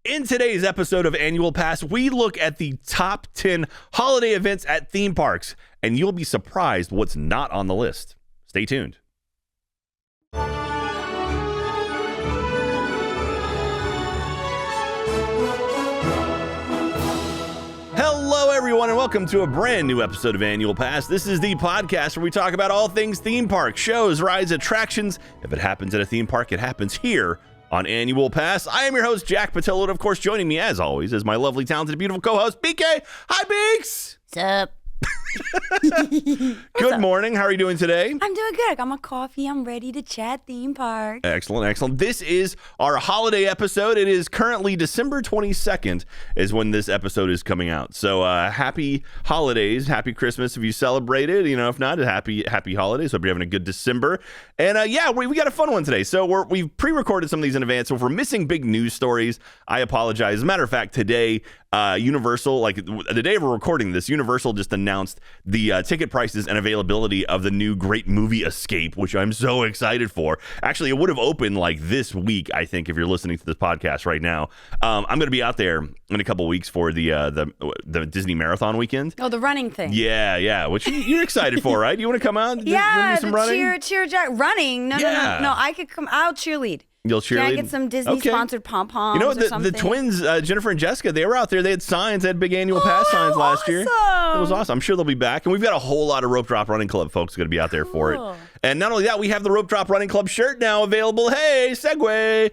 In today's episode of Annual Pass, we look at the top 10 holiday events at theme parks, and you'll be surprised what's not on the list. Stay tuned. Hello, everyone, and welcome to a brand new episode of Annual Pass. This is the podcast where we talk about all things theme park, shows, rides, attractions. If it happens at a theme park, it happens here on Annual Pass. I am your host, Jack Pattillo, and of course, joining me, as always, is my lovely, talented, beautiful co-host, BK. Hi, Beaks! What's up? Good morning. How are you doing today? I'm doing good. I got my coffee. I'm ready to chat theme park. Excellent, excellent. This is our holiday episode. It is currently December 22nd is when this episode is coming out. So happy holidays, happy Christmas if you celebrated. You know, if not, happy holidays. Hope you're having a good December. And we got a fun one today. So we've pre-recorded some of these in advance. So if we're missing big news stories, I apologize. As a matter of fact, today, Universal, like the day we're recording this, Universal just announced the ticket prices and availability of the new great movie Escape, which I'm so excited for. Actually, it would have opened like this week, I think, if you're listening to this podcast right now. I'm going to be out there in a couple of weeks for the Disney Marathon weekend. Oh, the running thing. Yeah. Which you're excited for, right? You want to come out? Yeah, do some running? cheer, Jack. Running? No. I could come. I'll cheerlead. You'll cheerlead? Can I get some Disney-sponsored pom-poms You know, or something? the twins, Jennifer and Jessica, they were out there. They had signs. They had big Annual Pass signs last year. It was awesome. I'm sure they'll be back. And we've got a whole lot of Rope Drop Running Club folks going to be out there for it. And not only that, we have the Rope Drop Running Club shirt now available. Hey, segue.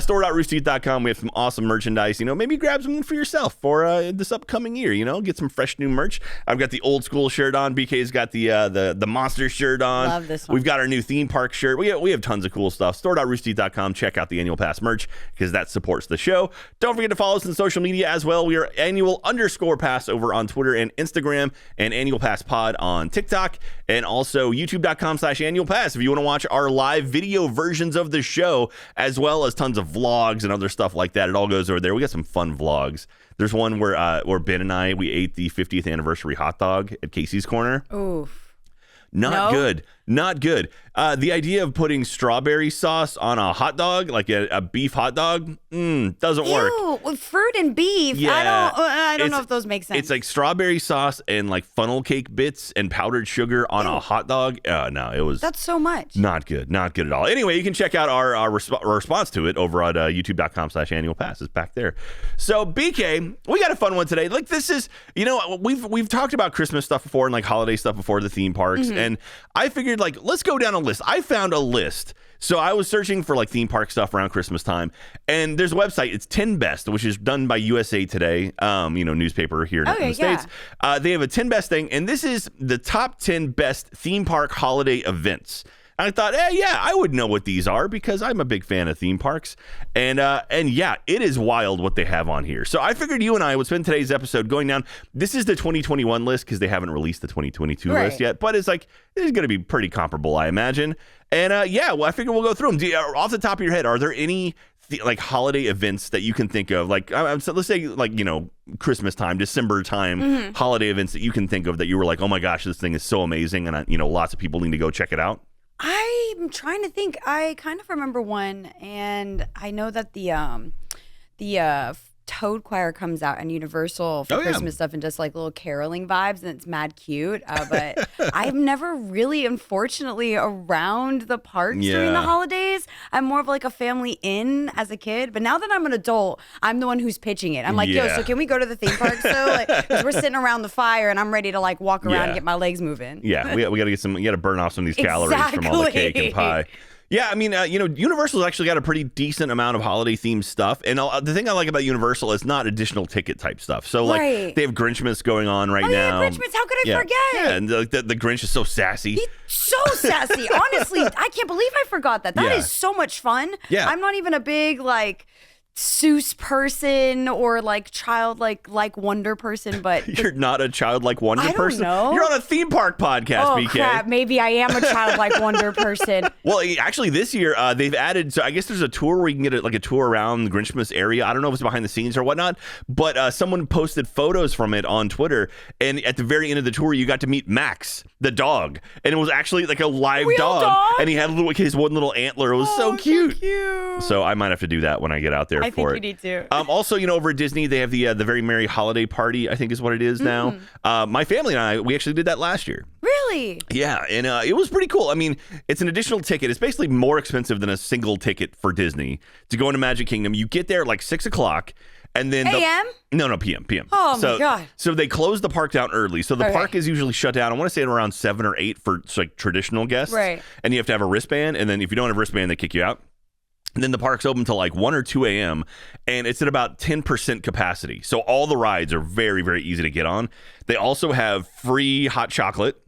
Store.roosterteeth.com. We have some awesome merchandise. You know, maybe grab something for yourself for this upcoming year. You know, get some fresh new merch. I've got the old school shirt on. BK's got the monster shirt on. Love this one. We've got our new theme park shirt. We have tons of cool stuff. Store.roosterteeth.com. Check out the Annual Pass merch because that supports the show. Don't forget to follow us on social media as well. We are annual_pass over on Twitter and Instagram, and Annual Pass Pod on TikTok, and also youtube.com/Annual Pass if you want to watch our live video versions of the show, as well as tons of vlogs and other stuff like that. It all goes over there. We got some fun vlogs. There's one where Ben and I, we ate the 50th anniversary hot dog at Casey's Corner. Oof. Not good. The idea of putting strawberry sauce on a hot dog, like a beef hot dog, doesn't work. Ew, with fruit and beef. Yeah. I don't know if those make sense. It's like strawberry sauce and like funnel cake bits and powdered sugar on a hot dog. No, it was... That's so much. Not good at all. Anyway, you can check out our response to it over at youtube.com/Annual Pass. It's back there. So, BK, we got a fun one today. Like, this is, you know, we've talked about Christmas stuff before and like holiday stuff before, the theme parks. And I figured, like, let's go down a list. I found a list. So I was searching for like theme park stuff around Christmas time, and there's a website. It's 10 Best, which is done by USA Today, newspaper here in the States. They have a 10 Best thing, and this is the top 10 best theme park holiday events. And I thought, I would know what these are because I'm a big fan of theme parks. And yeah, it is wild what they have on here. So I figured you and I would spend today's episode going down. This is the 2021 list because they haven't released the 2022 list yet. But it's going to be pretty comparable, I imagine. And I figured we'll go through them. Off the top of your head, are there any like holiday events that you can think of? Like, so let's say like, you know, Christmas time, December time, holiday events that you can think of that you were like, oh my gosh, this thing is so amazing. And, lots of people need to go check it out. I'm trying to think. I kind of remember one, and I know that the Toad Choir comes out and Universal for Christmas stuff and just like little caroling vibes, and it's mad cute. But I'm never really, unfortunately, around the parks during the holidays. I'm more of like a family in as a kid. But now that I'm an adult, I'm the one who's pitching it. I'm like, so can we go to the theme park? So because we're sitting around the fire and I'm ready to like walk around and get my legs moving. Yeah, we got to get some. You got to burn off some of these calories from all the cake and pie. Yeah, I mean, Universal's actually got a pretty decent amount of holiday-themed stuff. And the thing I like about Universal is not additional ticket-type stuff. So, like, they have Grinchmas going on right now. Yeah, Grinchmas. How could I forget? Yeah, and the Grinch is so sassy. He's so sassy. Honestly, I can't believe I forgot that. That is so much fun. Yeah. I'm not even a big, like... Seuss person or like childlike wonder person, but you're not a childlike wonder person. I don't know. You're on a theme park podcast, BK. Crap, maybe I am a childlike wonder person. Well, actually, this year they've added. So I guess there's a tour where you can get a tour around the Grinchmas area. I don't know if it's behind the scenes or whatnot, but someone posted photos from it on Twitter, and at the very end of the tour, you got to meet Max, the dog, and it was actually like a live dog, and he had his one little antler. It was so cute. So cute. So I might have to do that when I get out there. I for think it. we need to. Also, over at Disney, they have the Very Merry Holiday Party, I think is what it is now. My family and I, we actually did that last year. Really? Yeah, and it was pretty cool. I mean, it's an additional ticket. It's basically more expensive than a single ticket for Disney to go into Magic Kingdom. You get there at like 6 o'clock. And then AM? No, PM. Oh, my God. So they close the park down early. So the park is usually shut down, I want to say at around 7 or 8 for like traditional guests. Right. And you have to have a wristband. And then if you don't have a wristband, they kick you out. And then the park's open till like 1 or 2 a.m. And it's at about 10% capacity. So all the rides are very, very easy to get on. They also have free hot chocolate.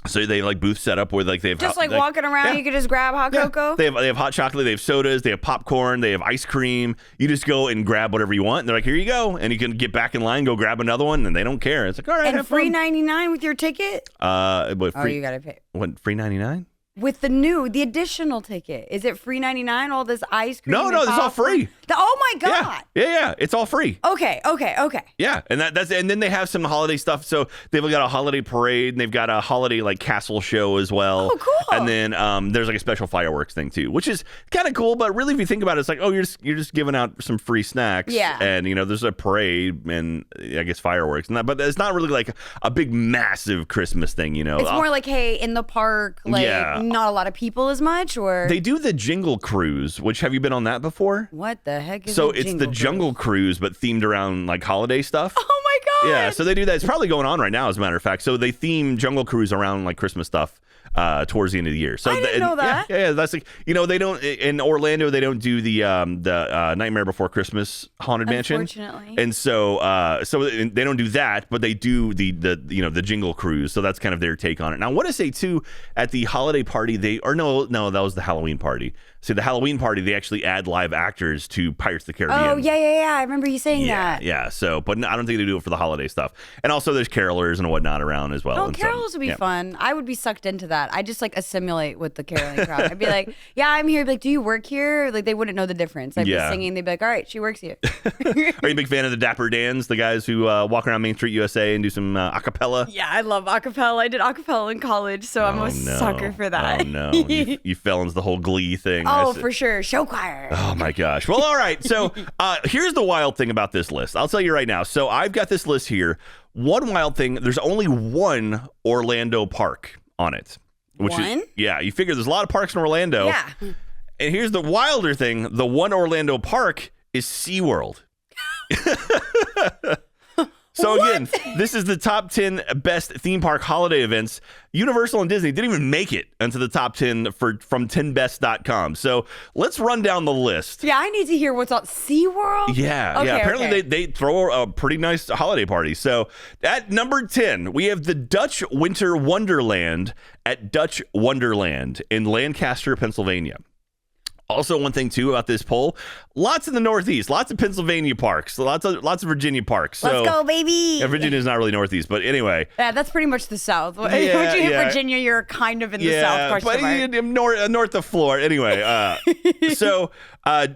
So they like booth set up where like they have just walking around, you can just grab hot cocoa. They have hot chocolate, they have sodas, they have popcorn, they have ice cream. You just go and grab whatever you want. And they're like, here you go, and you can get back in line, go grab another one, and they don't care. It's like, all right, and free $99 with your ticket. You gotta pay. What, free $99? With the additional ticket, is it free $99? All this ice cream? No, it's all free. Oh my God! Yeah, it's all free. Okay. Yeah, and and then they have some holiday stuff. So they've got a holiday parade, and they've got a holiday like castle show as well. Oh, cool! And then there's like a special fireworks thing too, which is kind of cool. But really, if you think about it, it's like, oh, you're just giving out some free snacks. Yeah. And there's a parade and I guess fireworks and that, but it's not really like a big massive Christmas thing. It's more like, hey, in the park, like not a lot of people as much, or they do the Jingle Cruise. Which, have you been on that before? What the heck is so it's the Jungle Cruise, but themed around like holiday stuff. Oh my God! Yeah, so they do that. It's probably going on right now, as a matter of fact. So they theme Jungle Cruise around like Christmas stuff towards the end of the year. So I didn't know that. Yeah, that's like they don't in Orlando. They don't do the Nightmare Before Christmas Haunted Mansion. Unfortunately, and so they don't do that, but they do the Jingle Cruise. So that's kind of their take on it. Now, I want to say too, at the holiday party, no, that was the Halloween party. So the Halloween party, they actually add live actors to Pirates of the Caribbean. Oh, yeah. I remember you saying that. Yeah. So, but I don't think they do it for the holiday stuff. And also there's carolers and whatnot around as well. Oh, carols would be fun. I would be sucked into that. I just like assimilate with the caroling crowd. I'd be like, yeah, I'm here. I'd be like, do you work here? Like they wouldn't know the difference. I'd be singing. They'd be like, all right, she works here. Are you a big fan of the Dapper Dans, the guys who walk around Main Street USA and do some acapella? Yeah, I love acapella. I did acapella in college, so I'm a sucker for that. Oh, no. You fell into the whole Glee thing. Oh, for sure. Show choir. Oh my gosh. Well, all right. So here's the wild thing about this list. I'll tell you right now. So I've got this list here. One wild thing, there's only one Orlando park on it. You figure there's a lot of parks in Orlando. Yeah. And here's the wilder thing. The one Orlando park is SeaWorld. So again, this is the top 10 best theme park holiday events. Universal and Disney didn't even make it into the top 10 from 10best.com. So let's run down the list. Yeah, I need to hear what's on SeaWorld. Yeah. Apparently they throw a pretty nice holiday party. So at number 10, we have the Dutch Winter Wonderland at Dutch Wonderland in Lancaster, Pennsylvania. Also, one thing too about this poll: lots in the Northeast, lots of Pennsylvania parks, lots of Virginia parks. So, let's go, baby! Yeah, Virginia's not really Northeast, but anyway. Yeah, that's pretty much the South. Once you hit Virginia, you're kind of in the South. But north of Florida. Anyway, so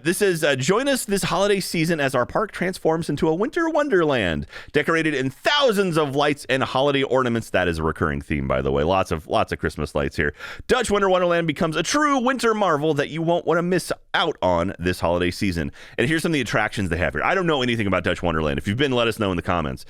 this is join us this holiday season as our park transforms into a winter wonderland, decorated in thousands of lights and holiday ornaments. That is a recurring theme, by the way. Lots of Christmas lights here. Dutch Winter Wonderland becomes a true winter marvel that you won't want to miss out on this holiday season. And here's some of the attractions they have here. I don't know anything about Dutch Wonderland. If you've been, let us know in the comments.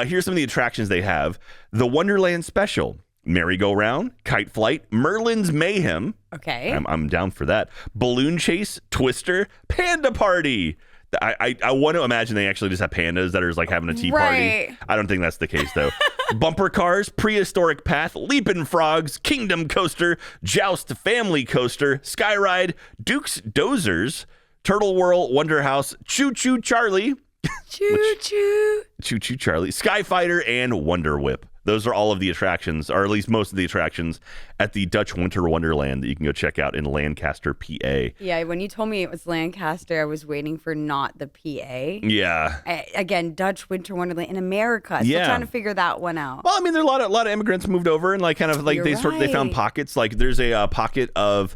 Here's some of the attractions they have. The Wonderland Special, Merry-Go-Round, Kite Flight, Merlin's Mayhem. Okay. I'm down for that. Balloon Chase, Twister, Panda Party. I want to imagine they actually just have pandas that are just like having a tea party. I don't think that's the case, though. Bumper Cars, Prehistoric Path, Leapin' Frogs, Kingdom Coaster, Joust Family Coaster, Skyride, Duke's Dozers, Turtle Whirl, Wonder House, Choo Choo Charlie. Choo Choo Charlie, Skyfighter, and Wonder Whip. Those are all of the attractions, or at least most of the attractions at the Dutch Winter Wonderland that you can go check out in Lancaster, PA. Yeah, when you told me it was Lancaster, I was waiting for not the PA. Yeah. Again, Dutch Winter Wonderland in America. Still trying to figure that one out. Well, I mean, there are a lot of immigrants moved over and like kind of like they found pockets. Like there's a pocket of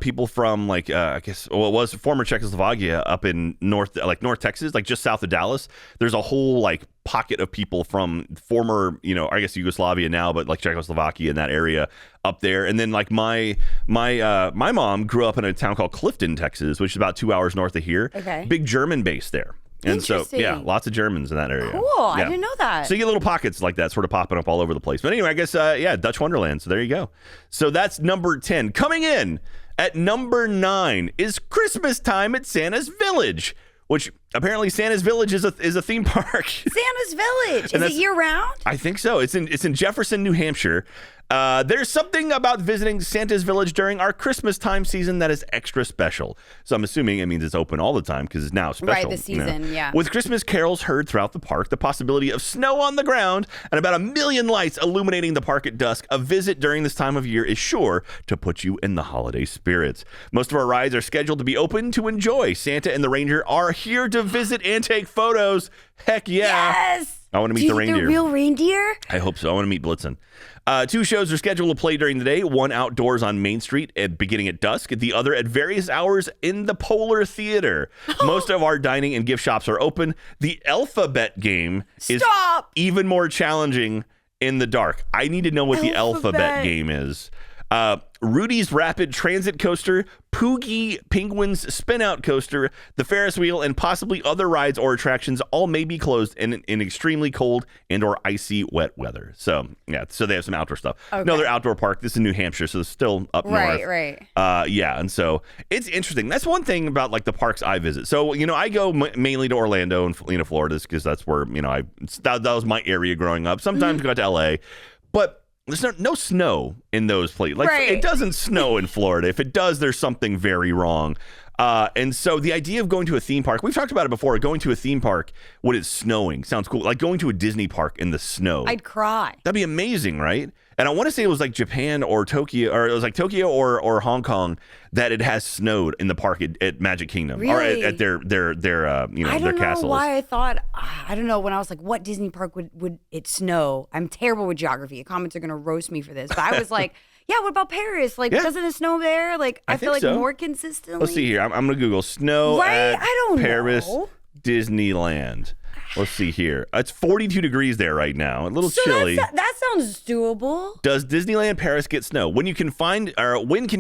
people from like I guess it was former Czechoslovakia up in North Texas, like just south of Dallas. There's a whole like pocket of people from former, I guess Yugoslavia now, but like Czechoslovakia in that area up there. And then like my mom grew up in a town called Clifton, Texas, which is about 2 hours north of here. Okay. Big German base there. And so, yeah, lots of Germans in that area. Cool. Yeah. I didn't know that. So you get little pockets like that sort of popping up all over the place. But anyway, I guess, Dutch Wonderland. So there you go. So that's number 10. Coming in at number 9 is Christmas Time at Santa's Village, which apparently Santa's Village is a theme park. Santa's Village. Is it year round? I think so. It's in Jefferson, New Hampshire. There's something about visiting Santa's Village during our Christmas time season that is extra special. So I'm assuming it means it's open all the time because it's now special. Right, the season, yeah. With Christmas carols heard throughout the park, the possibility of snow on the ground, and about 1 million lights illuminating the park at dusk, a visit during this time of year is sure to put you in the holiday spirits. Most of our rides are scheduled to be open to enjoy. Santa and the reindeer are here to visit and take photos. Heck yeah. Yes. I want to meet the reindeer. They're real reindeer? I hope so. I want to meet Blitzen. 2 shows are scheduled to play during the day, one outdoors on Main Street beginning at dusk, the other at various hours in the Polar Theater. Most of our dining and gift shops are open. The alphabet game is even more challenging in the dark. I need to know what the alphabet game is. Rudy's Rapid Transit Coaster, Poogie Penguin's Spin-Out Coaster, the Ferris wheel, and possibly other rides or attractions all may be closed in extremely cold and or icy wet weather. So, yeah, so they have some outdoor stuff. Okay. Another outdoor park. This is New Hampshire, so it's still up north. Right. Yeah, and so it's interesting. That's one thing about like the parks I visit. So, I go mainly to Orlando and Florida because that's where, that was my area growing up. Sometimes I go to LA, but there's no snow in those places. Like It doesn't snow in Florida. If it does, there's something very wrong. And so the idea of going to a theme park, we've talked about it before, going to a theme park when it's snowing sounds cool. Like going to a Disney park in the snow. I'd cry. That'd be amazing, right? And I want to say it was like Japan or Tokyo, or it was like Tokyo or Hong Kong that it has snowed in the park at Magic Kingdom. Really? Or at their their castles. I don't know why I thought, I don't know, when I was like, what Disney park would it snow? I'm terrible with geography. Comments are going to roast me for this. But I was like, yeah, what about Paris? Like, doesn't it snow there? Like, I feel like so. More consistently. Let's see here. I'm going to Google snow at Paris Disneyland. Let's see here. It's 42 degrees there right now. A little chilly. That sounds doable. Does Disneyland Paris get snow? When can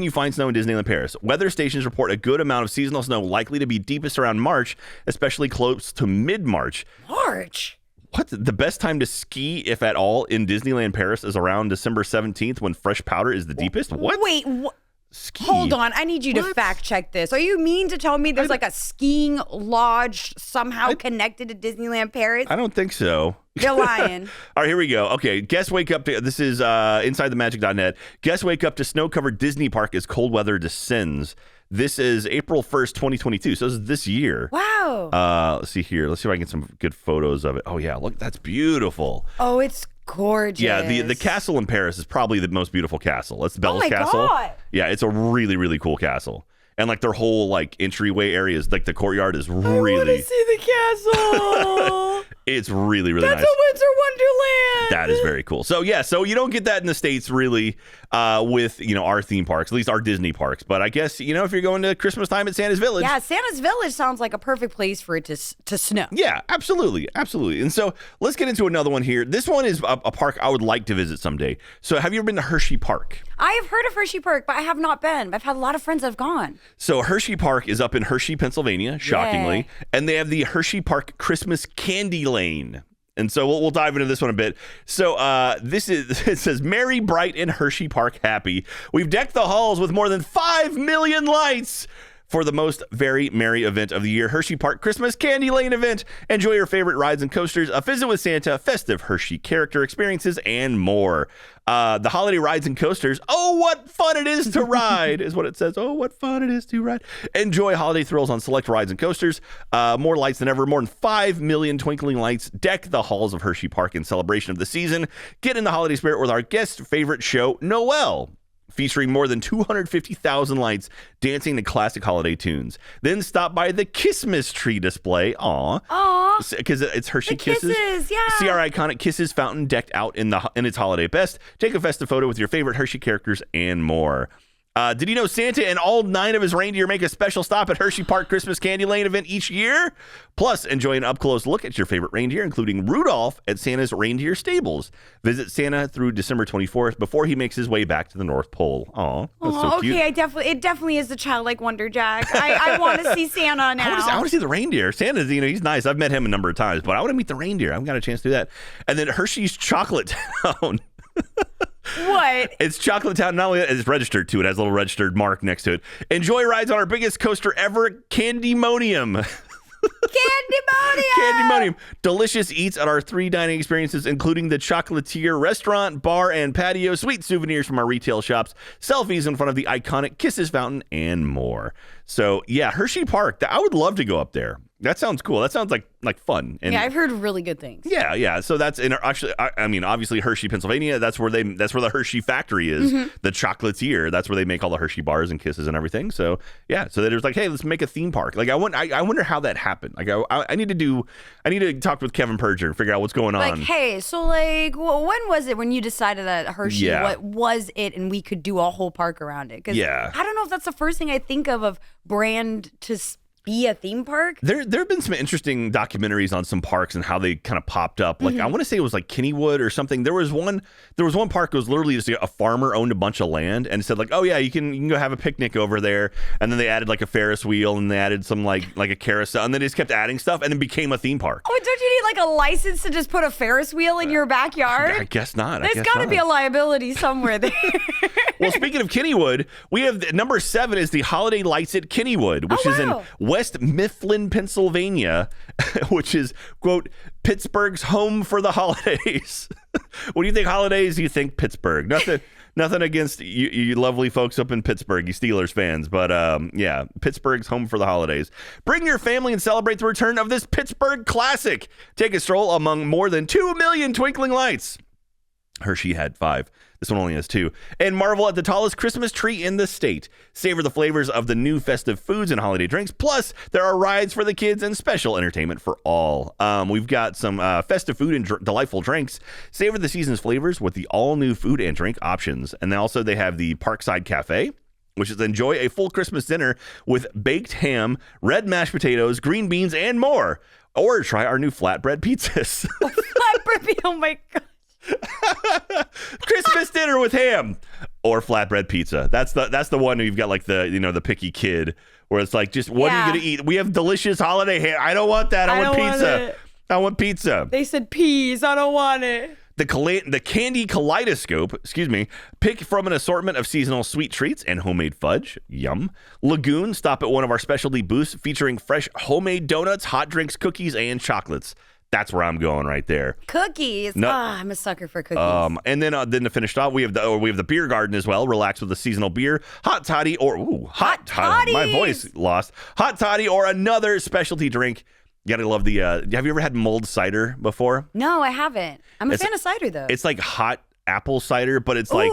you find snow in Disneyland Paris? Weather stations report a good amount of seasonal snow likely to be deepest around March, especially close to mid-March. March? What? The best time to ski, if at all, in Disneyland Paris is around December 17th when fresh powder is the deepest? What? Wait, Ski. Hold on. I need you to fact check this. Are you mean to tell me there's like a skiing lodge somehow connected to Disneyland Paris? I don't think so. You're lying. All right, here we go. Okay, guests wake up to, this is InsideTheMagic.net. Guests wake up to snow-covered Disney Park as cold weather descends. This is April 1st, 2022. So this is this year. Wow. Let's see here. Let's see if I can get some good photos of it. Oh, yeah. Look, that's beautiful. Oh, it's gorgeous. Yeah, the castle in Paris is probably the most beautiful castle. That's Belle's Castle. God. Yeah, it's a really, really cool castle. And like their whole like entryway areas, like the courtyard is really. I want to see the castle. It's really, really nice. That's a Winter Wonderland. That is very cool. So yeah, so you don't get that in the States really with our theme parks, at least our Disney parks. But I guess if you're going to Christmas time at Santa's Village. Yeah, Santa's Village sounds like a perfect place for it to snow. Yeah, absolutely. And so let's get into another one here. This one is a park I would like to visit someday. So have you ever been to Hershey Park? I have heard of Hershey Park, but I have not been. I've had a lot of friends that have gone. So Hershey Park is up in Hershey, Pennsylvania, shockingly. And they have the Hershey Park Christmas Candy Lane. And so we'll dive into this one a bit. So it says, Merry, bright, and Hershey Park happy. We've decked the halls with more than 5 million lights for the most very merry event of the year, Hershey Park Christmas Candy Lane event. Enjoy your favorite rides and coasters, a visit with Santa, festive Hershey character experiences, and more. The holiday rides and coasters. Oh, what fun it is to ride is what it says. Oh, what fun it is to ride. Enjoy holiday thrills on select rides and coasters. More lights than ever. More than 5 million twinkling lights deck the halls of Hershey Park in celebration of the season. Get in the holiday spirit with our guest favorite show, Noel, featuring more than 250,000 lights dancing to classic holiday tunes. Then stop by the Kissmas tree display. Aww. Because it's Hershey Kisses. Yeah. See our iconic Kisses fountain decked out in its holiday best. Take a festive photo with your favorite Hershey characters and more. Did you know Santa and all 9 of his reindeer make a special stop at Hershey Park Christmas Candy Lane event each year? Plus, enjoy an up-close look at your favorite reindeer, including Rudolph at Santa's Reindeer Stables. Visit Santa through December 24th before he makes his way back to the North Pole. Aw, that's so cute. Okay, it definitely is the childlike wonder, Jack. I want to see Santa now. I want to see the reindeer. Santa's, he's nice. I've met him a number of times, but I want to meet the reindeer. I haven't got a chance to do that. And then Hershey's Chocolate Town. What? It's Chocolate Town. Not only that, it's registered to it. It has a little registered mark next to it. Enjoy rides on our biggest coaster ever, Candymonium. Candymonium. Delicious eats at our 3 dining experiences, including the Chocolatier restaurant, bar, and patio, sweet souvenirs from our retail shops, selfies in front of the iconic Kisses fountain, and more. So, yeah, Hershey Park. I would love to go up there. That sounds cool. That sounds like fun. And yeah, I've heard really good things. Yeah. So that's actually, I mean, obviously Hershey, Pennsylvania. That's where the Hershey factory is. The Chocolatier. That's where they make all the Hershey bars and Kisses and everything. So yeah. So there's like, hey, let's make a theme park. Like I wonder how that happened. Like I need to talk with Kevin Perger and figure out what's going on. Like, hey, so like, when was it when you decided that Hershey? Yeah. What was it, and we could do a whole park around it? Because I don't know if that's the first thing I think of brand to be a theme park. There have been some interesting documentaries on some parks and how they kind of popped up. Like I want to say it was like Kennywood or something. There was one park that was literally just a farmer owned a bunch of land and said like, oh yeah, you can go have a picnic over there. And then they added like a Ferris wheel and they added some like a carousel, and then they just kept adding stuff and then became a theme park. Oh, don't you need like a license to just put a Ferris wheel in your backyard? I guess not. There's got to be a liability somewhere there. Well, speaking of Kennywood, we have number 7 is the Holiday Lights at Kennywood, which is in West Mifflin, Pennsylvania, which is, quote, Pittsburgh's home for the holidays. When you think holidays, you think Pittsburgh. Nothing against you lovely folks up in Pittsburgh, you Steelers fans, but yeah, Pittsburgh's home for the holidays. Bring your family and celebrate the return of this Pittsburgh classic. Take a stroll among more than 2 million twinkling lights. Hershey had 5. This one only has 2. And marvel at the tallest Christmas tree in the state. Savor the flavors of the new festive foods and holiday drinks. Plus, there are rides for the kids and special entertainment for all. We've got some festive food and delightful drinks. Savor the season's flavors with the all-new food and drink options. And also they have the Parkside Cafe, which is enjoy a full Christmas dinner with baked ham, red mashed potatoes, green beans, and more. Or try our new flatbread pizzas. Flatbread, oh my God. Christmas dinner with ham or flatbread pizza. That's the one where you've got like the picky kid where it's like, just what are you gonna eat? We have delicious holiday ham. I don't want that. I want pizza. I want pizza. They said peas. I don't want it. The Candy Kaleidoscope, pick from an assortment of seasonal sweet treats and homemade fudge. Yum. Lagoon, stop at one of our specialty booths featuring fresh homemade donuts, hot drinks, cookies, and chocolates. That's where I'm going right there. Cookies. No. I'm a sucker for cookies. And then to finish off, we have the beer garden as well. Relax with a seasonal beer, hot toddy or hot toddy. My voice lost. Hot toddy or another specialty drink. You gotta love the. Have you ever had mulled cider before? No, I haven't. I'm a fan of cider though. It's like hot apple cider, but it's like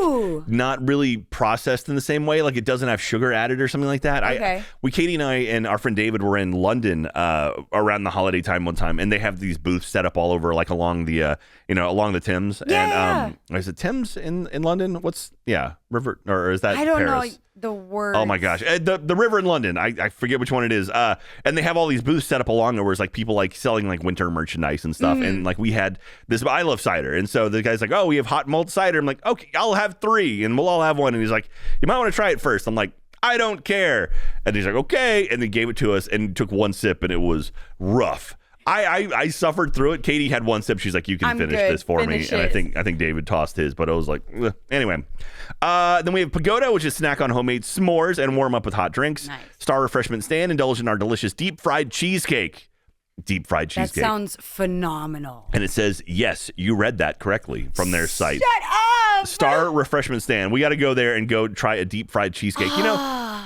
not really processed in the same way. Like it doesn't have sugar added or something like that. Okay. Katie and I and our friend David were in London around the holiday time one time, and they have these booths set up all over, like along the along the Thames. Yeah. And is it Thames in London? River, or is that I don't Paris? know the word. Oh my gosh, the river in London. I forget which one it is. And they have all these booths set up along there where it's like people like selling like winter merchandise and stuff. And like we had this. I love cider, and so the guy's like, "Oh, we have hot mulled cider." I'm like, "Okay, I'll have 3, and we'll all have one." And he's like, "You might want to try it first." I'm like, "I don't care." And he's like, "Okay," and then gave it to us and took one sip, and it was rough. I suffered through it. Katie had one sip. She's like, "You can finish this for me." And I think David tossed his, but I was like, ugh. Anyway. Then we have Pagoda, which is snack on homemade s'mores and warm up with hot drinks. Nice. Star Refreshment Stand, indulge in our delicious deep fried cheesecake. That sounds phenomenal. And it says, yes, you read that correctly from their site. Shut up! Star Refreshment Stand. We got to go there and go try a deep fried cheesecake.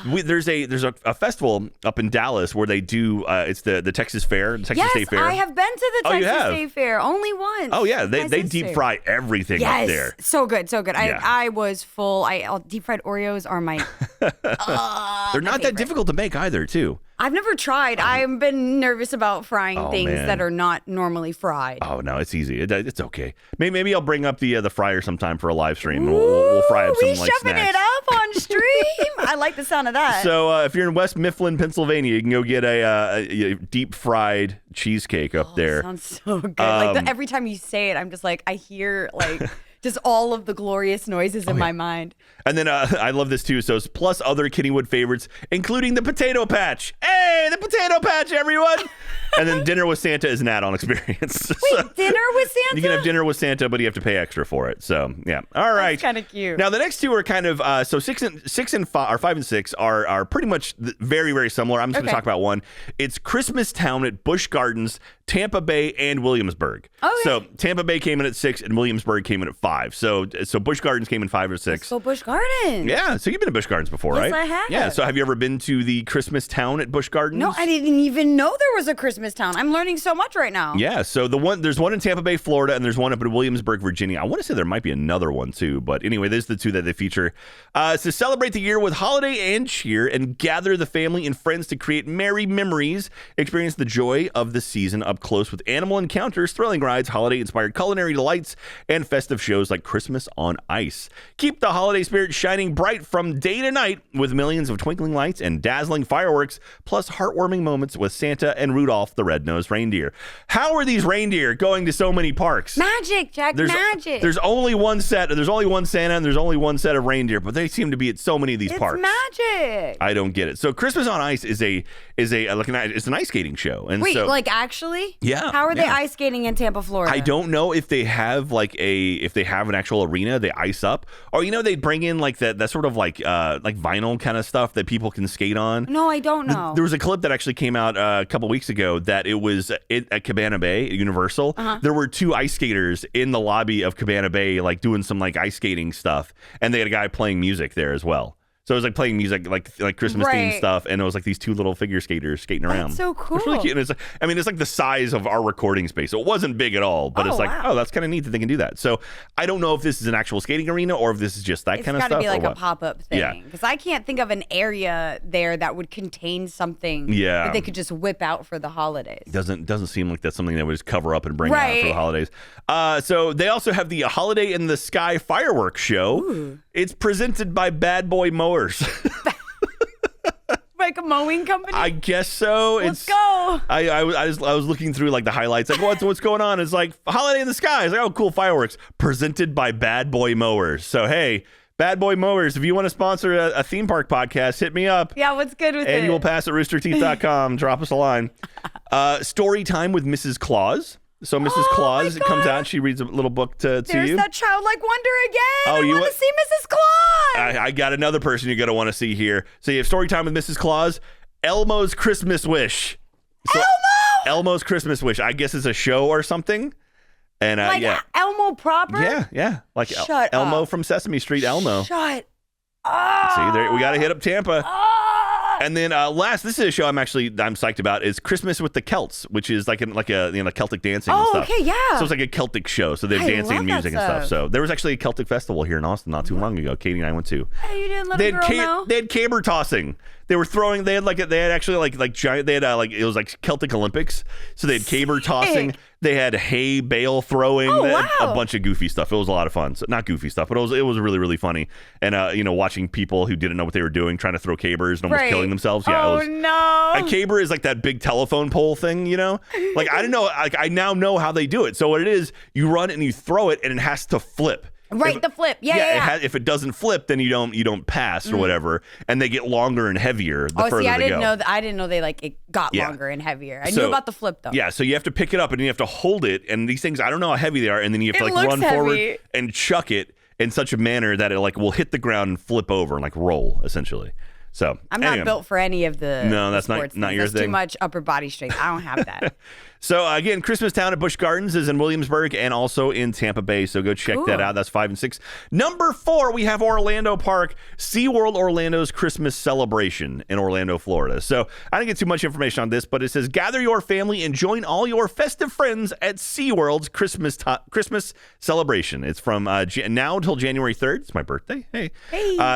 There's a festival up in Dallas where they do, it's the Texas Fair, the Texas State Fair. Yes, I have been to the Texas State Fair only once. Oh, yeah. They deep fry everything up there. So good, so good. Yeah. I was full. Deep fried Oreos are my They're not that difficult to make either, too. I've never tried. I've been nervous about frying things that are not normally fried. Oh no, it's easy. It's okay. Maybe I'll bring up the fryer sometime for a live stream. We'll fry up some like snacks. Shoving it up on stream. I like the sound of that. So if you're in West Mifflin, Pennsylvania, you can go get a deep fried cheesecake up there. Sounds so good. Like every time you say it, I'm just like I hear like. Just all of the glorious noises in my mind. And then I love this too. So it's plus other Kennywood favorites, including the Potato Patch. Hey, the Potato Patch, everyone! And then dinner with Santa is an add-on experience. Wait, dinner with Santa? You can have dinner with Santa, but you have to pay extra for it. So yeah, all right. That's kind of cute. Now the next two are kind of so 5 and 6 are pretty much very very similar. I'm just going to talk about one. It's Christmas Town at Busch Gardens, Tampa Bay, and Williamsburg. Okay. So Tampa Bay came in at 6, and Williamsburg came in at 5. So Busch Gardens came in 5 or 6. So Busch Gardens. Yeah. So you've been to Busch Gardens before, right? Yes, I have. Yeah. So have you ever been to the Christmas Town at Busch Gardens? No, I didn't even know there was a Christmas Town. I'm learning so much right now. Yeah. So there's one in Tampa Bay, Florida, and there's one up in Williamsburg, Virginia. I want to say there might be another one too, but anyway, there's the two that they feature. To celebrate the year with holiday and cheer, and gather the family and friends to create merry memories. Experience the joy of the season up close with animal encounters, thrilling rides, holiday-inspired culinary delights, and festive shows like Christmas on Ice. Keep the holiday spirit shining bright from day to night with millions of twinkling lights and dazzling fireworks, plus heartwarming moments with Santa and Rudolph the Red-Nosed Reindeer. How are these reindeer going to so many parks? Magic, Jack, magic. There's only one set. There's only one Santa, and there's only one set of reindeer, but they seem to be at so many of these parks. It's magic. I don't get it. So Christmas on Ice is it's an ice skating show. And wait, so, like actually? Yeah. How are they ice skating in Tampa, Florida? I don't know if they have an actual arena they ice up, or they bring in like that sort of like vinyl kind of stuff that people can skate on. No, I don't know. There was a clip that actually came out a couple weeks ago that it was at Cabana Bay at Universal. There were 2 ice skaters in the lobby of Cabana Bay like doing some like ice skating stuff, and they had a guy playing music there as well. So it was like playing music, like Christmas themed stuff, and it was like these 2 little figure skaters skating around. That's so cool. It's really cute. And it's like the size of our recording space. So it wasn't big at all, but it's like, wow. That's kind of neat that they can do that. So I don't know if this is an actual skating arena or if this is just that kind of stuff. It's got to be like a pop-up thing. Because I can't think of an area there that would contain something that they could just whip out for the holidays. Doesn't seem like that's something that would just cover up and bring out for the holidays. So they also have the Holiday in the Sky fireworks show. Ooh. It's presented by Bad Boy Mowers. Like a mowing company? I guess so. Let's go. I was looking through like the highlights, like what's going on? It's like Holiday in the Sky. It's like, oh, cool, fireworks presented by Bad Boy Mowers. So hey, Bad Boy Mowers, if you want to sponsor a theme park podcast, hit me up. Yeah, what's good with it? Annual pass at roosterteeth.com. Drop us a line. Story time with Mrs. Claus. So Mrs. Claus comes out. She reads a little book to you. There's that childlike wonder again. I want to see Mrs. Claus. I got another person you're going to want to see here. So you have Story Time with Mrs. Claus. Elmo's Christmas Wish. So Elmo's Christmas Wish. I guess is a show or something. And Elmo proper? Yeah. Like Shut Elmo up. from Sesame Street, Elmo. Shut up. See, we got to hit up Tampa. And then this is a show I'm psyched about, is Christmas with the Celts, which is like a Celtic dancing and stuff. Okay, yeah. So it's like a Celtic show. So they have dancing and music and stuff. So there was actually a Celtic festival here in Austin not too long ago. Katie and I went to. Hey, you didn't let a girl know? They had caber tossing. They were throwing. They had giant. They had it was like Celtic Olympics. So they had caber tossing. They had hay bale throwing. Oh, they had wow. a bunch of goofy stuff. It was a lot of fun. So, not goofy stuff, but it was really really funny. And watching people who didn't know what they were doing trying to throw cabers and almost killing themselves. Yeah. No. A caber is like that big telephone pole thing. Like I didn't know. Like I now know how they do it. So what it is, you run it and you throw it, and it has to flip. Right, the flip. Yeah. If it doesn't flip, then you don't pass or whatever, and they get longer and heavier the further they go. I didn't know they it got longer and heavier. I knew about the flip though. Yeah, so you have to pick it up and you have to hold it, and these things I don't know how heavy they are, and then you have to run forward and chuck it in such a manner that it will hit the ground and flip over and roll essentially. So I'm not built for any of the that's not your thing. That's too much upper body strength. I don't have that. So again, Christmas Town at Busch Gardens is in Williamsburg and also in Tampa Bay. So go check that out. That's 5 and 6. Number 4, we have Orlando Park, SeaWorld Orlando's Christmas celebration in Orlando, Florida. So I didn't get too much information on this, but it says gather your family and join all your festive friends at SeaWorld's Christmas celebration. It's from now until January 3rd. It's my birthday. Hey.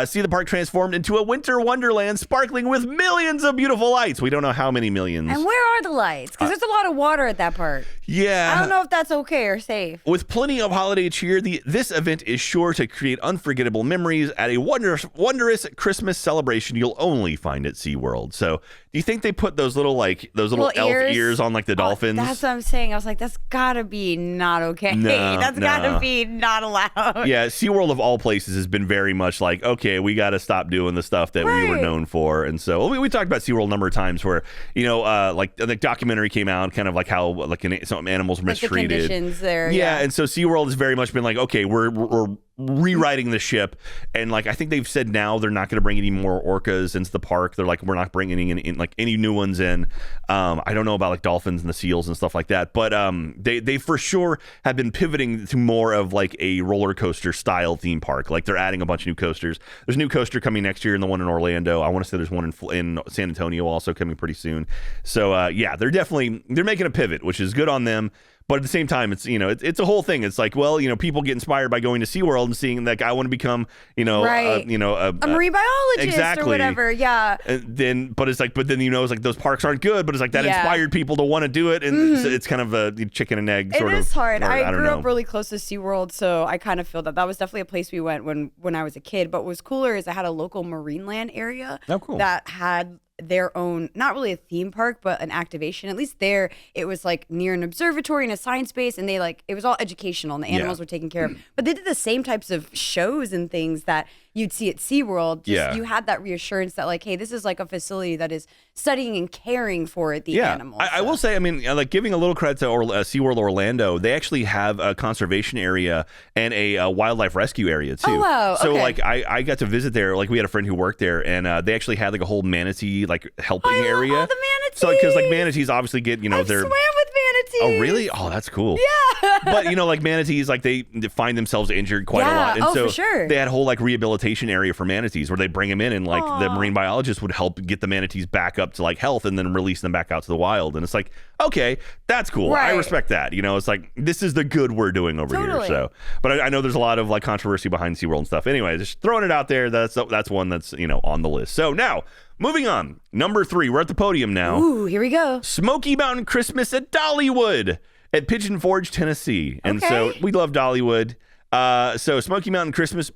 See the park transformed into a winter wonderland wonderland sparkling with millions of beautiful lights. We don't know how many millions. And where are the lights? Because there's a lot of water at that park. Yeah. I don't know if that's okay or safe. With plenty of holiday cheer, this event is sure to create unforgettable memories at a wondrous Christmas celebration you'll only find at SeaWorld. So, do you think they put those little elf ears on like the dolphins? That's what I'm saying. I was like, that's gotta be not okay. That's gotta be not allowed. Yeah, SeaWorld of all places has been very much like, okay, we got to stop doing the stuff that we were known for. And so we talked about SeaWorld a number of times where, like the documentary came out, kind of like how like some animals were mistreated. The conditions there. Yeah, and so SeaWorld has very much been like, okay, we're rewriting the ship, and like I think they've said now they're not going to bring any more orcas into the park. They're like, we're not bringing in like any new ones in. I don't know about like dolphins and the seals and stuff like that, but they for sure have been pivoting to more of like a roller coaster style theme park. Like they're adding a bunch of new coasters. There's a new coaster coming next year, and the one in Orlando. I want to say there's one in San Antonio also coming pretty soon. So yeah, they're making a pivot, which is good on them. But at the same time, it's it's a whole thing. It's like, well, people get inspired by going to SeaWorld and seeing like I want to become a marine biologist exactly. or whatever. Yeah. But then it's like those parks aren't good, but it's like that inspired people to want to do it, and it's kind of a chicken and egg sort of. It is hard. I grew up really close to SeaWorld, so I kind of feel that was definitely a place we went when I was a kid. But what was cooler is I had a local Marineland area that had their own, not really a theme park, but an activation. At least there, it was like near an observatory and a science base, and it was all educational, and the animals were taken care of. But they did the same types of shows and things that you'd see at SeaWorld. You had that reassurance that like, hey, this is like a facility that is studying and caring for the animals. I will say, I mean, like giving a little credit to SeaWorld Orlando, they actually have a conservation area and a wildlife rescue area too. Oh, wow. So like I got to visit there. Like we had a friend who worked there, and they actually had like a whole manatee like helping area. Oh, the manatees. So because like manatees obviously get I've swam with manatees. Oh really? Oh, that's cool. Yeah. But like manatees, like they find themselves injured quite a lot, and so for sure. they had a whole like rehabilitation area for manatees where they bring them in, and like the marine biologists would help get the manatees back up to like health, and then release them back out to the wild. And it's like, okay, that's cool. Right. I respect that. It's like this is the good we're doing over here. So, but I know there's a lot of like controversy behind SeaWorld and stuff. Anyway, just throwing it out there. That's one that's on the list. So now. Moving on, number 3, we're at the podium now. Ooh, here we go. Smoky Mountain Christmas at Dollywood at Pigeon Forge, Tennessee. And so we love Dollywood. So Smoky Mountain Christmas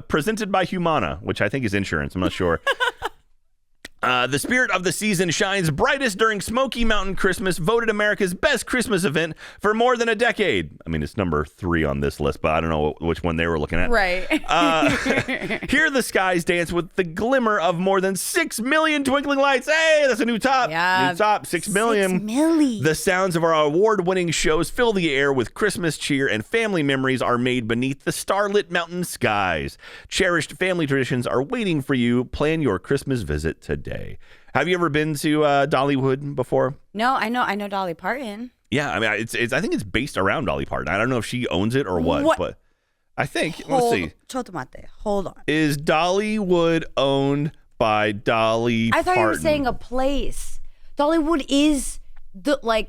presented by Humana, which I think is insurance. I'm not sure. The spirit of the season shines brightest during Smoky Mountain Christmas, voted America's best Christmas event for more than a decade. I mean, it's number 3 on this list, but I don't know which one they were looking at. Right. Here the skies dance with the glimmer of more than 6 million twinkling lights. Hey, that's a new top. Yeah. New top, 6 million. 6 million. The sounds of our award-winning shows fill the air with Christmas cheer, and family memories are made beneath the starlit mountain skies. Cherished family traditions are waiting for you. Plan your Christmas visit today. Have you ever been to Dollywood before? No, I know Dolly Parton. Yeah, I mean, I think it's based around Dolly Parton. I don't know if she owns it or what? But I think, let's see. Hold on. Is Dollywood owned by Dolly Parton? I thought you were saying a place. Dollywood is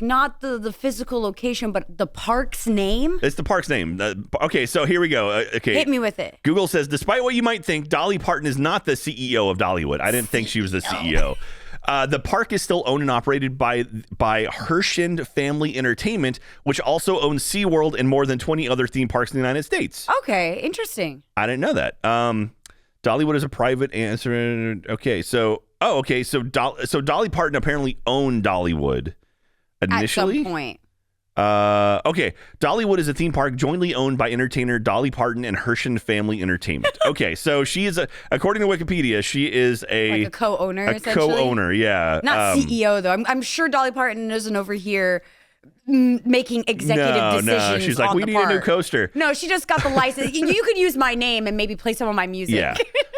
not the physical location, but the park's name? It's the park's name. Okay, so here we go. Okay, hit me with it. Google says, despite what you might think, Dolly Parton is not the CEO of Dollywood. I didn't think she was the CEO. The park is still owned and operated by Hershend Family Entertainment, which also owns SeaWorld and more than 20 other theme parks in the United States. Okay, interesting. I didn't know that. Dollywood is a private answer. Okay, so Dolly Parton apparently owned Dollywood initially. At some point. Okay. Dollywood is a theme park jointly owned by entertainer Dolly Parton and Hershend Family Entertainment. Okay, so she is according to Wikipedia, she is a co-owner. Co-owner, yeah. Not CEO though. I'm sure Dolly Parton isn't over here making executive decisions. No, she's like, we need a new coaster. No, she just got the license. You could use my name and maybe play some of my music. Yeah.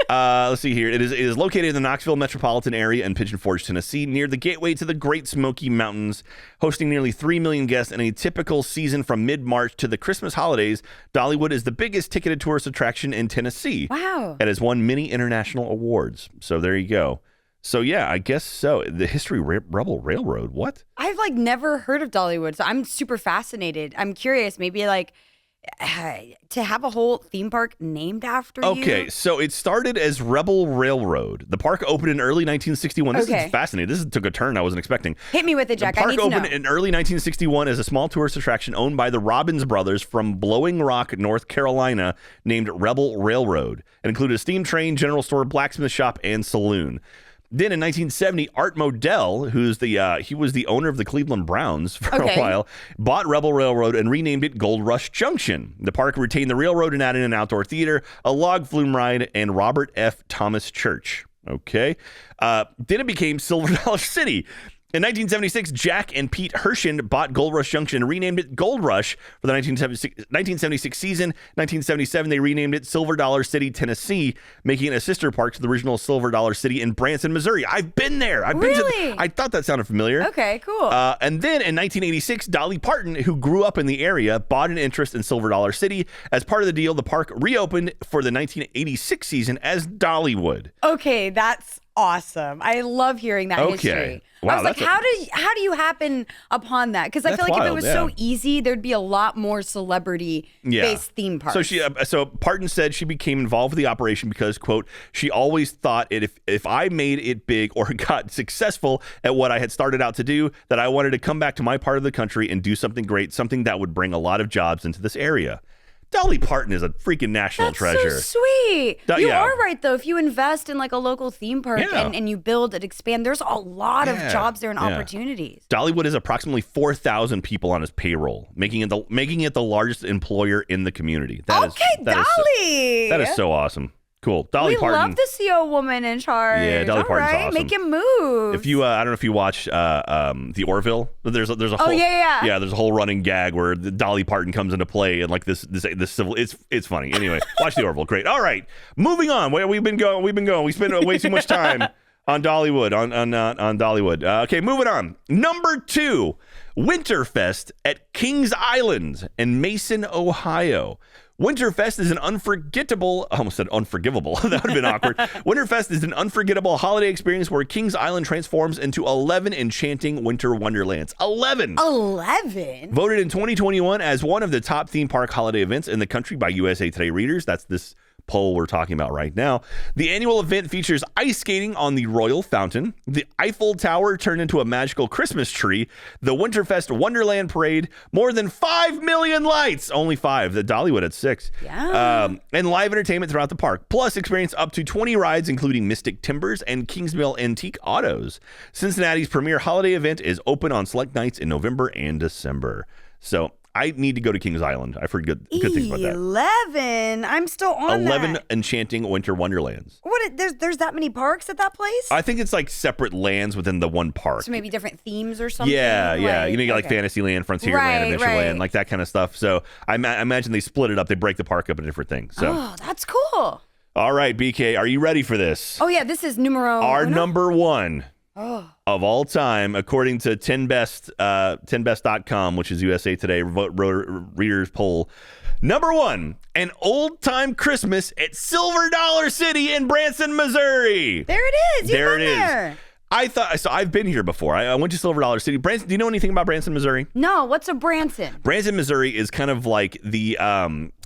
Let's see here. It is located in the Knoxville metropolitan area in Pigeon Forge, Tennessee, near the gateway to the Great Smoky Mountains, hosting nearly 3 million guests in a typical season from mid-March to the Christmas holidays. Dollywood is the biggest ticketed tourist attraction in Tennessee. Wow. It has won many international awards. So there you go. So yeah, I guess so. The History Rebel Railroad. What? I've never heard of Dollywood, so I'm super fascinated. I'm curious. Maybe to have a whole theme park named after you. Okay, so it started as Rebel Railroad. The park opened in early 1961. This is fascinating. This took a turn I wasn't expecting. Hit me with it, Jack. The park I need to know. opened in early 1961 as a small tourist attraction owned by the Robbins brothers from Blowing Rock, North Carolina, named Rebel Railroad. It included a steam train, general store, blacksmith shop, and saloon. Then in 1970, Art Modell, he was the owner of the Cleveland Browns for a while, bought Rebel Railroad and renamed it Gold Rush Junction. The park retained the railroad and added an outdoor theater, a log flume ride, and Robert F. Thomas Church. Okay. Then it became Silver Dollar City. In 1976, Jack and Pete Hershen bought Gold Rush Junction and renamed it Gold Rush for the 1976 season. 1977, they renamed it Silver Dollar City, Tennessee, making it a sister park to the original Silver Dollar City in Branson, Missouri. I've been there. I thought that sounded familiar. Okay, cool. And then in 1986, Dolly Parton, who grew up in the area, bought an interest in Silver Dollar City. As part of the deal, the park reopened for the 1986 season as Dollywood. Okay, that's awesome. I love hearing that history. Wow, I was like, how do you happen upon that? Because I feel like if it was so easy, there'd be a lot more celebrity-based theme parks. So Parton said she became involved with the operation because, quote, she always thought if I made it big or got successful at what I had started out to do, that I wanted to come back to my part of the country and do something great, something that would bring a lot of jobs into this area. Dolly Parton is a freaking national treasure. That's so sweet. You are right, though. If you invest in like a local theme park and you build and expand, there's a lot of jobs there and opportunities. Dollywood is approximately 4,000 people on its payroll, making it the largest employer in the community. Dolly. That is so awesome. Cool. Dolly Parton. We love to see a woman in charge. Yeah, Dolly Parton's awesome. Make him move. If you, I don't know if you watch the Orville. There's a whole there's a whole running gag where the Dolly Parton comes into play and like this civil. It's funny. Anyway, watch the Orville. Great. All right, moving on. Where we've been going. We spent way too much time on Dollywood. On Dollywood. Okay, moving on. Number 2, Winterfest at Kings Island in Mason, Ohio. Winterfest is an unforgettable, I almost said unforgivable. That would have been awkward. Winterfest is an unforgettable holiday experience where Kings Island transforms into 11 enchanting winter wonderlands. 11! 11? Voted in 2021 as one of the top theme park holiday events in the country by USA Today readers. That's this poll we're talking about right now. The annual event features ice skating on the Royal Fountain, the Eiffel Tower turned into a magical Christmas tree, the Winterfest Wonderland Parade, more than 5 million lights, only 5, the Dollywood at 6, and live entertainment throughout the park, plus experience up to 20 rides, including Mystic Timbers and Kingsmill Antique Autos. Cincinnati's premier holiday event is open on select nights in November and December. So I need to go to Kings Island. I've heard good things about that. 11. I'm still on 11 enchanting winter wonderlands. What? There's that many parks at that place? I think it's like separate lands within the one park. So maybe different themes or something? Yeah. You know, you got like Fantasyland, Frontierland, Adventureland, like that kind of stuff. So I imagine they split it up. They break the park up into different things. So. Oh, that's cool. All right, BK, are you ready for this? Oh, yeah. This is our number 1. Of all time, according to 10best.com, which is USA Today readers poll. Number 1, an old-time Christmas at Silver Dollar City in Branson, Missouri. There it is. You've been there. I've been here before. I went to Silver Dollar City. Branson, do you know anything about Branson, Missouri? No. What's a Branson? Branson, Missouri is kind of like the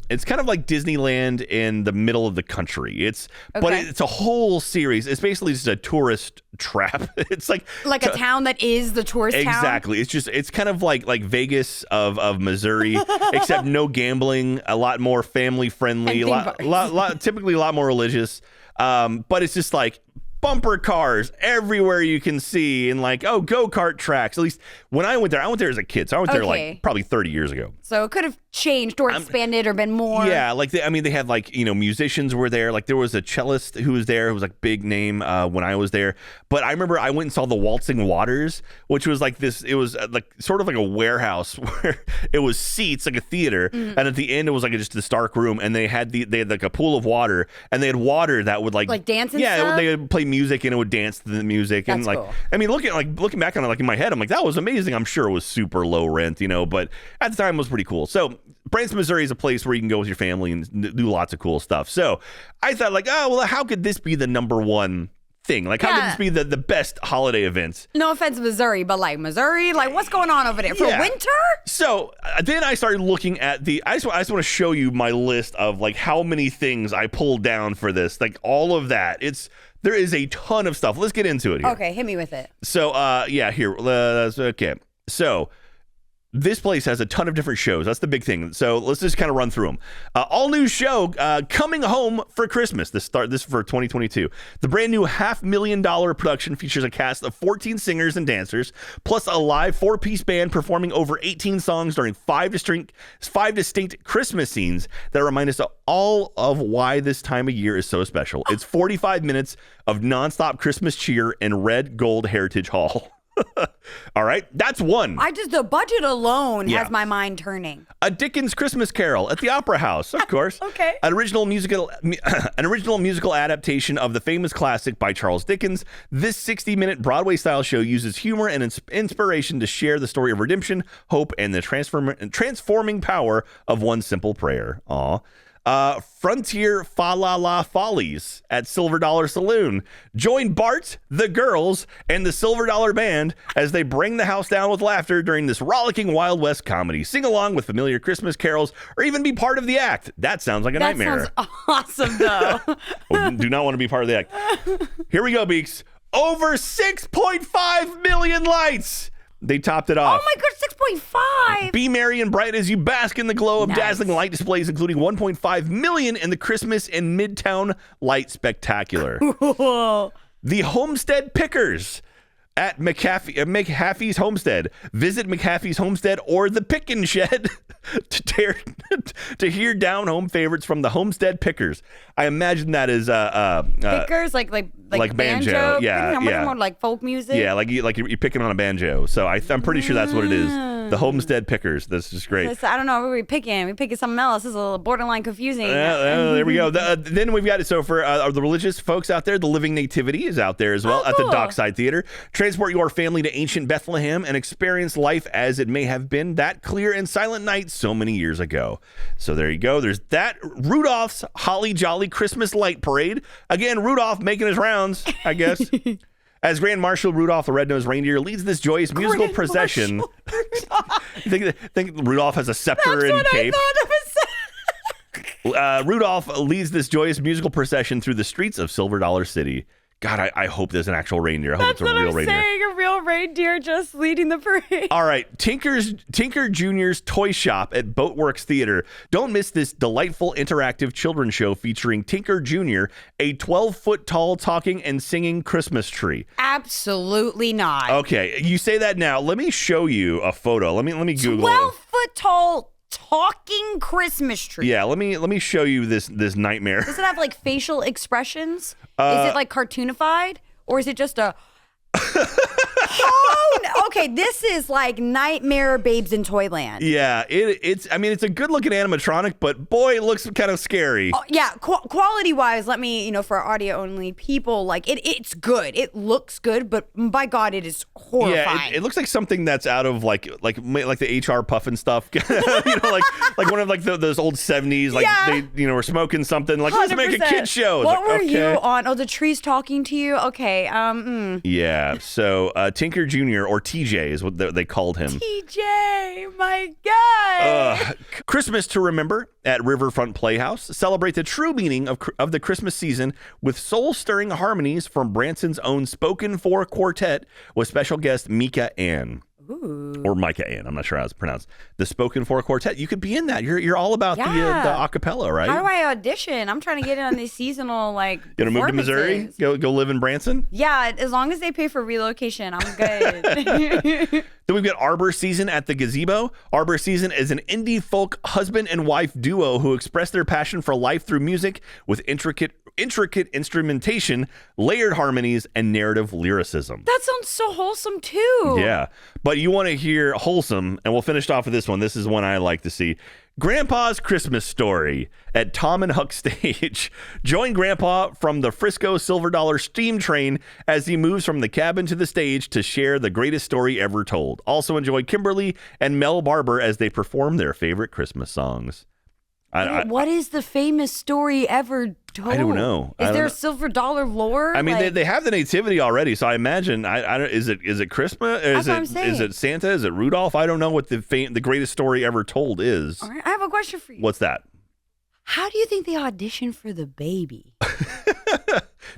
it's kind of like Disneyland in the middle of the country. But it's a whole series. It's basically just a tourist trap. It's like a town that is the tourist town. Exactly. It's kind of like Vegas of Missouri, except no gambling, a lot more family friendly, typically a lot more religious. But it's just like bumper cars everywhere you can see, and like go-kart tracks. At least when I went there as a kid, so I went there like probably 30 years ago. So it could have changed or expanded or been more. Yeah, like they had like, you know, musicians were there. Like there was a cellist who was there who was like big name when I was there. But I remember I went and saw the Waltzing Waters, which was like this. It was like sort of like a warehouse where it was seats, like a theater, and at the end it was like just this dark room, and they had like a pool of water, and they had water that would like dance and stuff? They would play music and it would dance to the music. That's and like cool. I mean, looking back on it, like in my head, I'm like, that was amazing. I'm sure it was super low rent, you know, but at the time it was pretty cool. So Branson, Missouri is a place where you can go with your family and do lots of cool stuff. So I thought like, oh, well, how could this be the number 1 thing? Like, how can this be the best holiday event? No offense, Missouri, but like Missouri, like what's going on over there for winter? So then I started looking at I just want to show you my list of like how many things I pulled down for this, like all of that. There is a ton of stuff. Let's get into it here. Okay, hit me with it. So here, okay. So this place has a ton of different shows. That's the big thing. So let's just kind of run through them. All new show coming home for Christmas. This for 2022. The brand new $500,000 production features a cast of 14 singers and dancers, plus a live 4-piece band performing over 18 songs during 5 distinct Christmas scenes that remind us all of why this time of year is so special. It's 45 minutes of nonstop Christmas cheer in Red Gold Heritage Hall. All right, that's one. The budget alone has my mind turning. A Dickens Christmas Carol at the Opera House, of course. Okay. An original musical adaptation of the famous classic by Charles Dickens. This 60-minute Broadway-style show uses humor and inspiration to share the story of redemption, hope, and the transforming power of one simple prayer. Aw. Frontier Fa La La Follies at Silver Dollar Saloon. Join Bart, the girls, and the Silver Dollar Band as they bring the house down with laughter during this rollicking Wild West comedy. Sing along with familiar Christmas carols or even be part of the act. That sounds like a nightmare. That sounds awesome, though. Do not want to be part of the act. Here we go, Beaks. Over 6.5 million lights. They topped it off. Oh my God, 6.5. Be merry and bright as you bask in the glow of dazzling light displays, including 1.5 million in the Christmas and Midtown Light Spectacular. Whoa. The Homestead Pickers at McHaffey's Homestead. Visit McHaffey's Homestead or the Pickin' Shed to hear down-home favorites from the Homestead Pickers. I imagine that is pickers like banjo. Yeah, more like folk music. Yeah, like you're picking on a banjo. So I'm pretty sure that's what it is. The Homestead Pickers. That's just great. I don't know what we're picking. We picking something else. This is a little borderline confusing. There we go. Then we've got it. So for the religious folks out there, the Living Nativity is out there as well at the Dockside Theater. Transport your family to ancient Bethlehem and experience life as it may have been that clear and silent night so many years ago. So there you go. There's that. Rudolph's Holly Jolly Christmas Light Parade. Again, Rudolph making his rounds, I guess. As Grand Marshal Rudolph the Red-Nosed Reindeer leads this joyous musical procession. You think Rudolph has a scepter and cape? Rudolph leads this joyous musical procession through the streets of Silver Dollar City. God, I hope there's an actual reindeer. I hope it's a real reindeer. Saying, a real reindeer just leading the parade. All right, Tinker Jr.'s Toy Shop at Boatworks Theater. Don't miss this delightful interactive children's show featuring Tinker Jr., a 12-foot tall talking and singing Christmas tree. Absolutely not. Okay, you say that now. Let me show you a photo. Let me Google. 12-foot tall talking Christmas tree. Yeah, let me show you this nightmare. Does it have like facial expressions? Is it like cartoonified, or is it just a okay, this is like Nightmare Babes in Toyland. Yeah, it's a good looking animatronic, but boy, it looks kind of scary. Oh, yeah, quality wise, let me, for audio only people, like it's good. It looks good, but by God, it is horrifying. Yeah, it looks like something that's out of like the HR Puffin stuff. like one of like those old 70s, like they were smoking something. Like 100%. Let's make a kid show. What were you on? Oh, the tree's talking to you. Okay. Yeah. So Tinker Jr. or TJ is what they called him. TJ, my God. Christmas to Remember at Riverfront Playhouse. Celebrate the true meaning of the Christmas season with soul-stirring harmonies from Branson's own spoken for quartet with special guest Mika Ann. Ooh. Or Micah Ann. I'm not sure how it's pronounced. The spoken for quartet. You could be in that. You're all about the acapella, right? How do I audition? I'm trying to get in on these seasonal like. You gonna move to Missouri? Go live in Branson? Yeah, as long as they pay for relocation, I'm good. Then we've got Arbor Season at the Gazebo. Arbor Season is an indie folk husband and wife duo who express their passion for life through music with intricate instrumentation, layered harmonies, and narrative lyricism. That sounds so wholesome too. Yeah, but you want to hear wholesome, and we'll finish off with this one. This is one I like to see. Grandpa's Christmas Story at Tom and Huck Stage. Join Grandpa from the Frisco Silver Dollar steam train as he moves from the cabin to the stage to share the greatest story ever told. Also enjoy Kimberly and Mel Barber as they perform their favorite Christmas songs. What is the famous story ever I don't know. Is there a silver dollar lore? I mean, they have the nativity already, so I imagine. I don't. Is it Christmas? Is it Santa? Is it Rudolph? I don't know what the greatest story ever told is. All right, I have a question for you. What's that? How do you think they auditioned for the baby?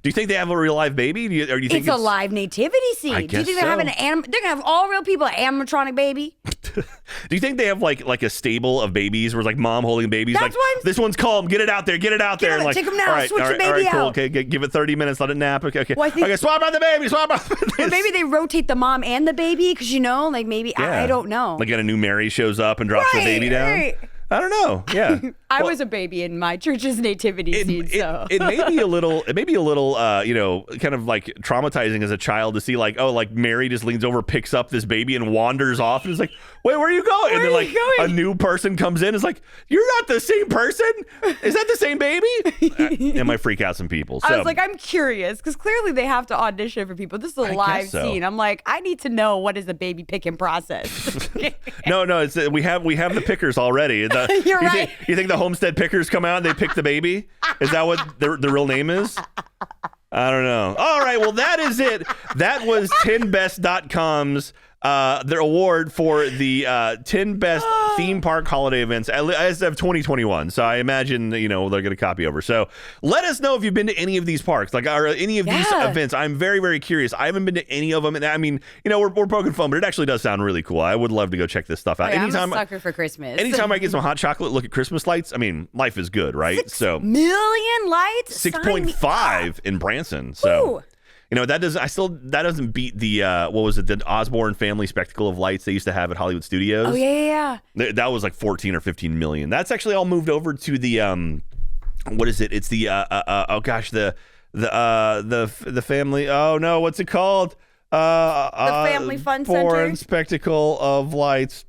Do you think they have a real live baby? Or do you think it's a live nativity scene? I Do you guess think they're having they're gonna have all real people, an animatronic baby? Do you think they have like a stable of babies where it's like mom holding babies? That's like, this one's calm. Get it out there. Get it out there. And like, take them now. All right, switch the baby cool. out. Okay, give it 30 minutes. Let it nap. Okay. Well, Okay, swap out the baby. Swap out. Or maybe they rotate the mom and the baby because like maybe I don't know. Like a new Mary shows up and drops the baby down. Right. I don't know. Yeah. I was a baby in my church's nativity scene, so it may be a little, kind of like traumatizing as a child to see like Mary just leans over, picks up this baby and wanders off and is like, wait, where are you going? And then like a new person comes in, is like, you're not the same person. Is that the same baby? It might freak out some people. So. I was like, I'm curious because clearly they have to audition for people. This is a live scene. I'm like, I need to know what is the baby picking process. No, it's we have the pickers already. You're right. You think the Homestead Pickers come out and they pick the baby? Is that what the real name is? I don't know. All right, well, that is it. That was 10best.com's their award for the 10 best theme park holiday events as of 2021. So I imagine they're going to copy over. So let us know if you've been to any of these parks, like any of these events. I'm very, very curious. I haven't been to any of them, and I mean, we're poking fun, but it actually does sound really cool. I would love to go check this stuff out. I'm a sucker for Christmas. Anytime I get some hot chocolate, look at Christmas lights. I mean, life is good, right? 6 million lights. 6.5 in Branson. So. Ooh. That doesn't beat the what was it, the Osborne Family Spectacle of Lights they used to have at Hollywood Studios. Oh yeah. That was like 14 or 15 million. That's actually all moved over to the what is it? It's the the family. Oh no, what's it called? The Family Fun Osborne Center. Spectacle of Lights.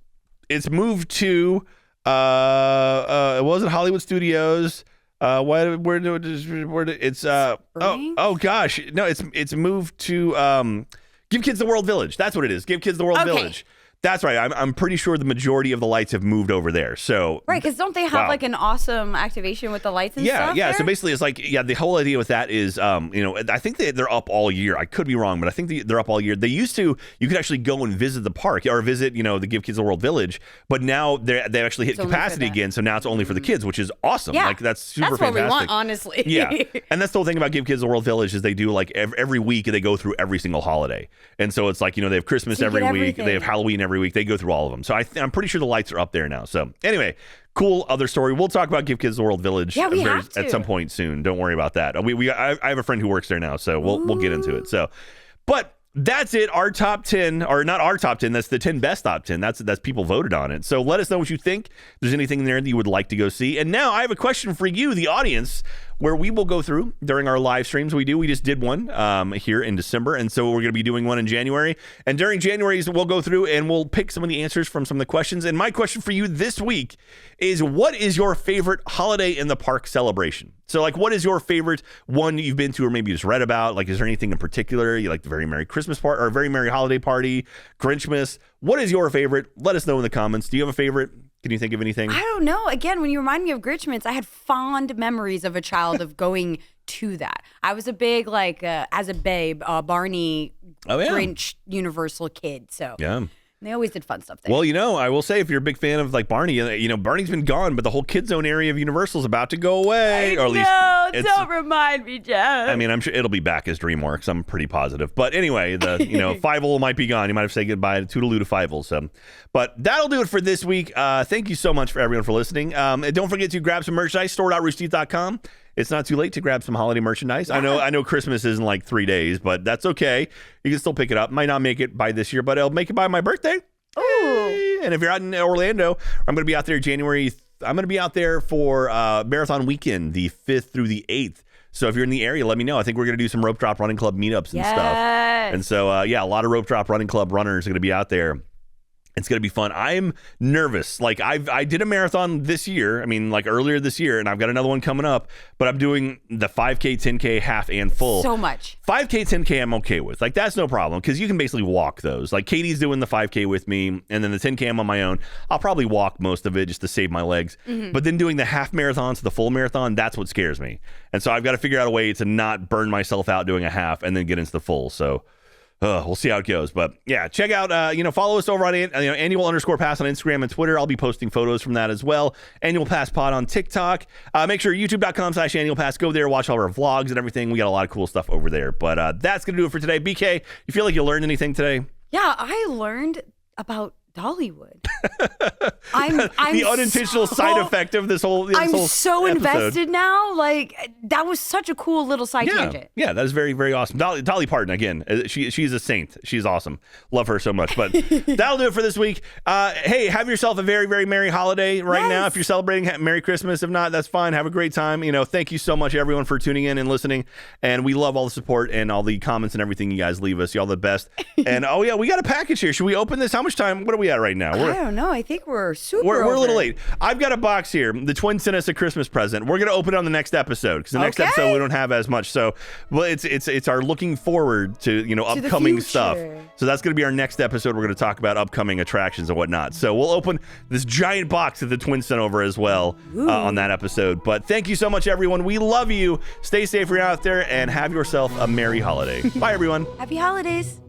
It's moved to it wasn't Hollywood Studios. It's oh gosh, no, it's moved to Give Kids the World Village. That's what it is. Give Kids the World Village. That's right. I'm pretty sure the majority of the lights have moved over there. So right, because don't they have like an awesome activation with the lights and stuff? Yeah. There? So basically, it's like the whole idea with that is, I think they're up all year. I could be wrong, but I think they're up all year. They used to, you could actually go and visit the park or visit, the Give Kids the World Village, but now they've actually hit capacity again. So now it's only for the kids, which is awesome. Yeah, like that's super fantastic. That's what we want, honestly. Yeah, and that's the whole thing about Give Kids the World Village is they do like every week they go through every single holiday, and so it's like they have Christmas every week, they have Halloween every week, they go through all of them. So I'm pretty sure the lights are up there now. So anyway, cool other story. We'll talk about Give Kids the World Village at some point soon. Don't worry about that. I have a friend who works there now, so we'll get into it. So, but that's it. Our top 10, or not our top 10. That's the 10 best top 10. That's people voted on it. So let us know what you think. If there's anything there that you would like to go see. And now I have a question for you, the audience, where we will go through during our live streams. We just did one here in December, and so we're going to be doing one in January. And during January, we'll go through and we'll pick some of the answers from some of the questions. And my question for you this week is, what is your favorite holiday in the park celebration? So, like, what is your favorite one you've been to or maybe you just read about? Like, is there anything in particular? You like the Very Merry Christmas Party or Very Merry Holiday Party, Grinchmas? What is your favorite? Let us know in the comments. Do you have a favorite? Can you think of anything? I don't know. Again, when you remind me of Grinchmas, I had fond memories of a child of going to that. I was a big, as a babe, Barney Grinch Universal kid. So yeah. They always did fun stuff there. Well, I will say if you're a big fan of like Barney, Barney's been gone, but the whole Kid Zone area of Universal is about to go away. Or at least don't remind me, Jeff. I mean, I'm sure it'll be back as DreamWorks. I'm pretty positive. But anyway, the Fievel might be gone. You might have to say goodbye to Toodaloo to Fievel. So, but that'll do it for this week. Thank you so much for everyone for listening. And don't forget to grab some merchandise. Store.roosterteeth.com. It's not too late to grab some holiday merchandise. I know Christmas isn't like 3 days, but that's okay. You can still pick it up. Might not make it by this year, but I'll make it by my birthday. Ooh. And if you're out in Orlando, I'm going to be out there January. I'm going to be out there for Marathon Weekend, the 5th through the 8th. So if you're in the area, let me know. I think we're going to do some Rope Drop Running Club meetups and stuff. And so, a lot of Rope Drop Running Club runners are going to be out there. It's going to be fun. I'm nervous. Like I did a marathon this year. I mean, like earlier this year, and I've got another one coming up, but I'm doing the 5K, 10K, half and full. So much. 5K, 10K I'm okay with. Like that's no problem because you can basically walk those. Like Katie's doing the 5K with me, and then the 10K I'm on my own. I'll probably walk most of it just to save my legs. But then doing the half marathon to the full marathon, that's what scares me. And so I've got to figure out a way to not burn myself out doing a half and then get into the full. So we'll see how it goes. But yeah, check out, follow us over on annual_pass on Instagram and Twitter. I'll be posting photos from that as well. Annual Pass Pod on TikTok. Make sure youtube.com/annual pass. Go there, watch all our vlogs and everything. We got a lot of cool stuff over there. But that's going to do it for today. BK, you feel like you learned anything today? Yeah, I learned about Dollywood. I'm the unintentional side effect of this whole I'm so episode. invested now. Like that was such a cool little side tangent. Yeah, that is very, very awesome. Dolly Parton, again, she's a saint. She's awesome. Love her so much. But that'll do it for this week. Hey, have yourself a very, very merry holiday now. If you're celebrating, Merry Christmas. If not, that's fine. Have a great time. Thank you so much, everyone, for tuning in and listening. And we love all the support and all the comments and everything you guys leave us. Y'all the best. And we got a package here. Should we open this? How much time? What are we at right now? I don't know. I think we're We're a little late. I've got a box here. The twins sent us a Christmas present. We're gonna open it on the next episode because the next episode we don't have as much. So, it's our looking forward to upcoming stuff. So that's gonna be our next episode. We're gonna talk about upcoming attractions and whatnot. So we'll open this giant box that the twins sent over as well on that episode. But thank you so much, everyone. We love you. Stay safe out there and have yourself a merry holiday. Bye, everyone. Happy holidays.